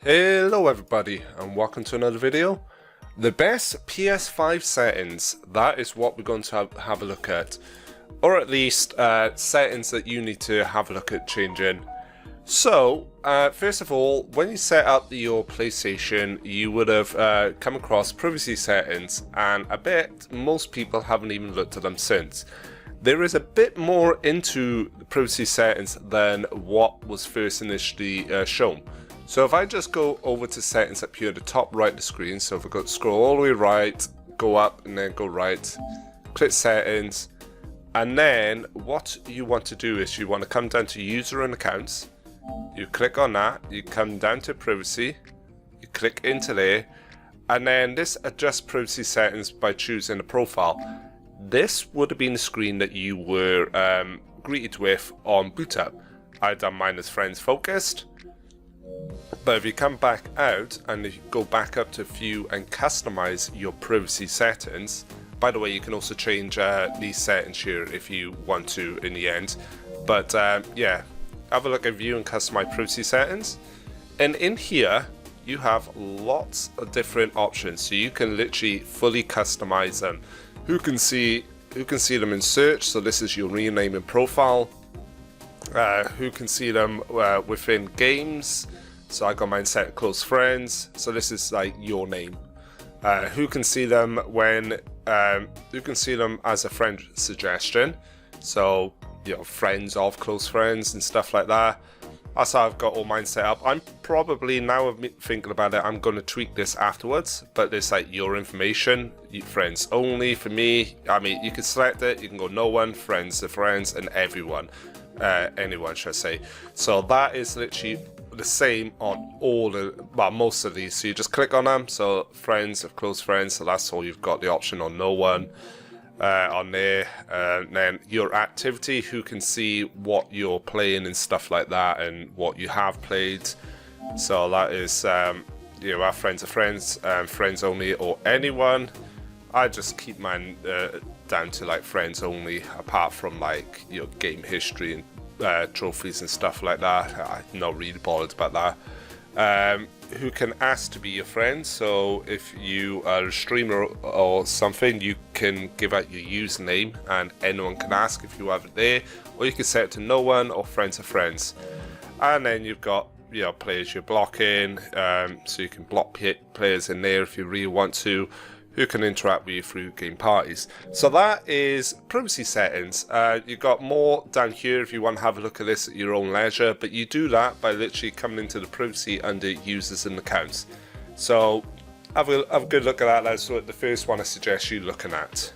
Hello everybody and welcome to another video. The best PS5 settings, that is what we're going to have a look at. Or at least settings that you need to have a look at changing. So, first of all, when you set up your PlayStation, you would have come across privacy settings, and I bet most people haven't even looked at them since. There is a bit more into the privacy settings than what was first initially shown. So if I just go over to settings up here at the top right of the screen, so if I go scroll all the way right, go up and then go right, click settings, and then what you want to do is you want to come down to user and accounts, you click on that, you come down to privacy, you click into there, and then this adjusts privacy settings by choosing a profile. This would have been the screen that you were greeted with on boot up. I've done mine as friends focused. But if you come back out and if you go back up to view and customize your privacy settings, by the way, you can also change these settings here if you want to in the end. But yeah, have a look at view and customize privacy settings. And in here, you have lots of different options. So you can literally fully customize them. Who can see them in search? So this is your real name and profile. Who can see them within games? So I got mine set to close friends. So this is like your name. Who can see them when? Who can see them as a friend suggestion? So you know, friends of close friends and stuff like that. That's how I've got all mine set up. I'm probably, now I'm thinking about it, I'm going to tweak this afterwards. But it's like your information, friends only for me. I mean, you can select it. You can go no one, friends to friends, and everyone. Anyone should I say. So that is literally the same on all the, well, most of these. So you just click on them, so friends of close friends, so that's all you've got the option on no one on there. And then your activity, who can see what you're playing and stuff like that, and what you have played. So that is you know, our friends of friends, friends only, or anyone. I just keep mine down to like friends only, apart from like your game history and trophies and stuff like that. I'm not really bothered about that. Who can ask to be your friend? So if you are a streamer or something, you can give out your username and anyone can ask if you have it there, or you can set it to no one or friends of friends. And then you've got, you know, players you're blocking, so you can block players in there if you really want to, who can interact with you through game parties. So that is privacy settings. You've got more down here if you want to have a look at this at your own leisure, but you do that by literally coming into the privacy under users and accounts. So have a good look at that. That's the first one I suggest you looking at.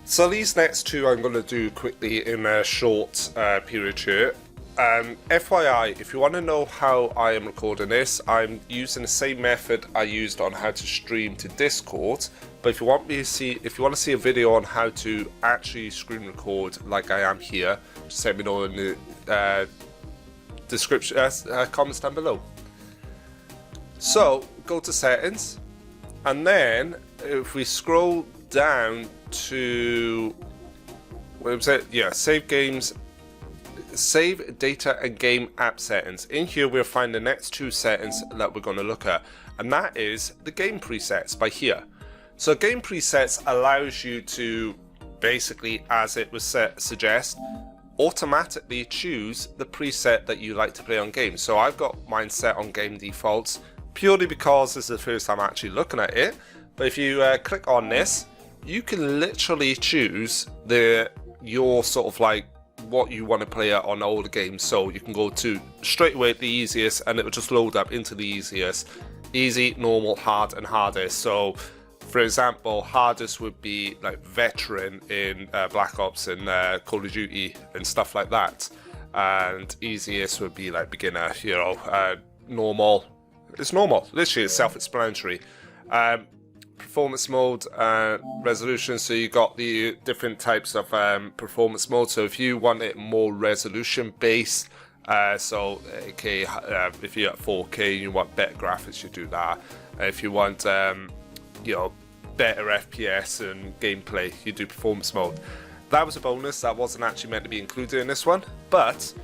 So these next two I'm going to do quickly in a short period here. FYI, if you want to know how I am recording this, I'm using the same method I used on how to stream to Discord. But if you want to see a video on how to actually screen record like I am here, just let me know in the description, comments down below. So go to settings, and then if we scroll down to, what was it? Yeah, save games. Save data and game app settings. In here we'll find the next two settings that we're going to look at, and that is the game presets by here. So game presets allows you to basically, as it was suggest, automatically choose the preset that you like to play on games. So I've got mine set on game defaults purely because this is the first time actually looking at it. But if you click on this, you can literally choose your sort of like what you want to play on all the games. So you can go to straight away the easiest, and it will just load up into the easiest. Easy, normal, hard, and hardest. So for example, hardest would be like veteran in Black Ops and Call of Duty and stuff like that, and easiest would be like beginner, you know. Normal, it's normal, literally it's self-explanatory. Performance mode, resolution, so you got the different types of performance mode. So if you want it more resolution based, so okay, if you're at 4K and you want better graphics, you do that. If you want you know, better FPS and gameplay, you do performance mode. That was a bonus, that wasn't actually meant to be included in this one, but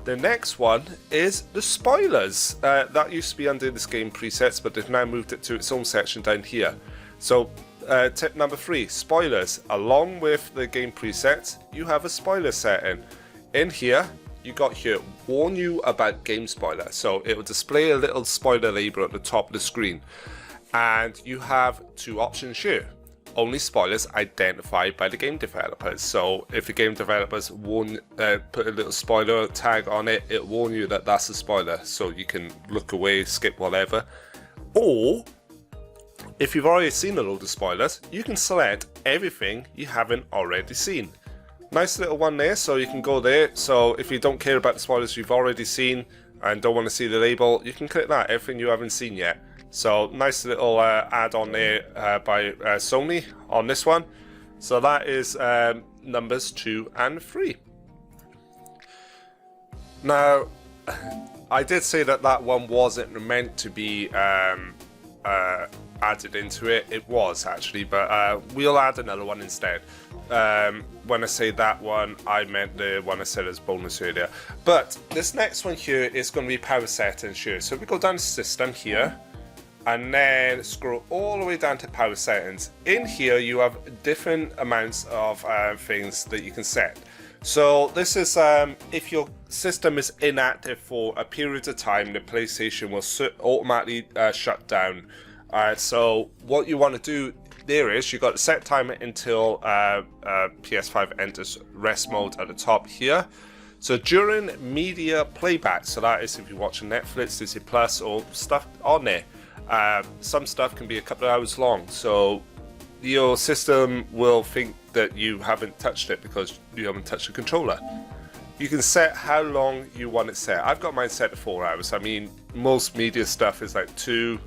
The next one is the spoilers. That used to be under this game presets, but they've now moved it to its own section down here. So tip number 3, spoilers. Along with the game presets, you have a spoiler setting. In here, you got here, warn you about game spoiler. So it will display a little spoiler label at the top of the screen. And you have 2 options here. Only spoilers identified by the game developers. So if the game developers put a little spoiler tag on it, it'll warn you that that's a spoiler. So you can look away, skip whatever. Or if you've already seen a load of spoilers, you can select everything you haven't already seen. Nice little one there, so you can go there. So if you don't care about the spoilers you've already seen and don't want to see the label, you can click that, everything you haven't seen yet. So nice little add-on there by Sony on this one. So that is numbers 2 and 3. Now, I did say that that one wasn't meant to be added into it. It was actually, but we'll add another one instead. When I say that one, I meant the one I said as bonus earlier. But this next one here is going to be power settings here. So if we go down to system here, and then scroll all the way down to power settings. In here you have different amounts of things that you can set. So this is if your system is inactive for a period of time, the PlayStation will automatically shut down. So what you want to do there is you got to set timer until PS5 enters rest mode at the top here. So during media playback, so that is if you're watching Netflix, Disney Plus or stuff on there, some stuff can be a couple of hours long, so your system will think that you haven't touched it because you haven't touched the controller. You can set how long you want it set. I've got mine set to 4 hours. I mean, most media stuff is like 2.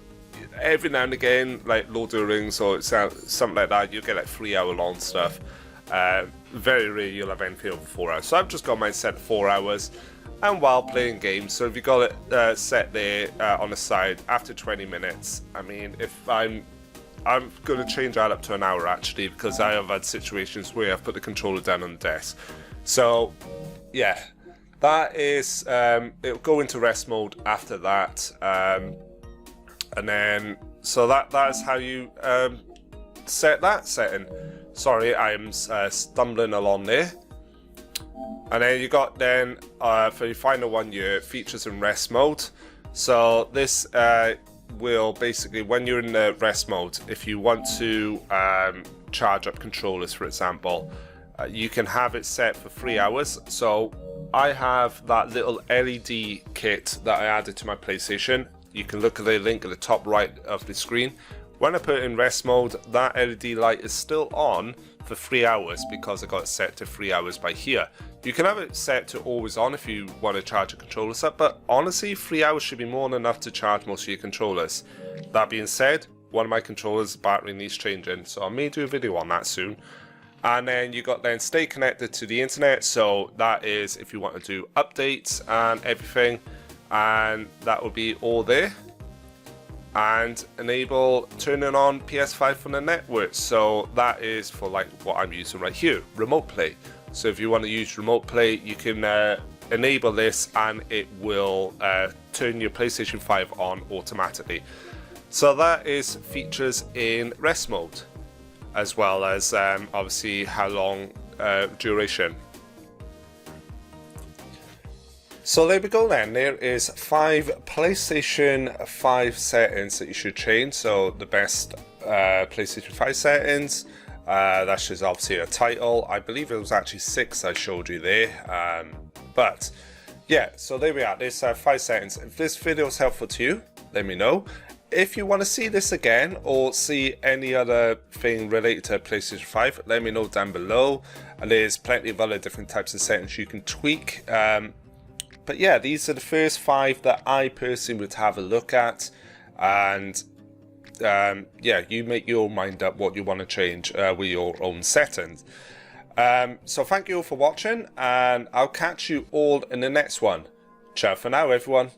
Every now and again, like Lord of the Rings or something like that, you'll get like 3 hour long stuff. Very rare you'll have anything over 4 hours. So I've just got mine set to 4 hours. And while playing games, so if you got it set there on the side after 20 minutes, I mean, if I'm going to change that up to an hour actually, because I have had situations where I've put the controller down on the desk. So yeah, that is it'll go into rest mode after that, and then so that is how you set that setting. Sorry, I'm stumbling along there. And then you got then for your final one, your features and rest mode. So this will basically, when you're in the rest mode, if you want to charge up controllers, for example, you can have it set for 3 hours. So I have that little LED kit that I added to my PlayStation. You can look at the link at the top right of the screen. When I put it in rest mode, that LED light is still on for 3 hours because I got it set to 3 hours by here. You can have it set to always on if you want to charge your controllers up, but honestly 3 hours should be more than enough to charge most of your controllers. That being said, one of my controllers' battery needs changing, so I may do a video on that soon. And then you got then stay connected to the internet, so that is if you want to do updates and everything, and that will be all there. And enable turning on PS5 from the network, so that is for like what I'm using right here, remote play. So if you want to use remote play, you can enable this and it will turn your PlayStation 5 on automatically. So that is features in rest mode, as well as obviously how long duration. So there we go then, there is 5 PlayStation 5 settings that you should change. So the best PlayStation 5 settings, that's just obviously a title. I believe it was actually 6 I showed you there. But yeah, so there we are, there's 5 settings. If this video is helpful to you, let me know. If you want to see this again or see any other thing related to PlayStation 5, let me know down below. And there's plenty of other different types of settings you can tweak. But yeah, these are the first 5 that I personally would have a look at, and yeah, you make your mind up what you want to change with your own settings. So thank you all for watching, and I'll catch you all in the next one. Ciao for now, everyone.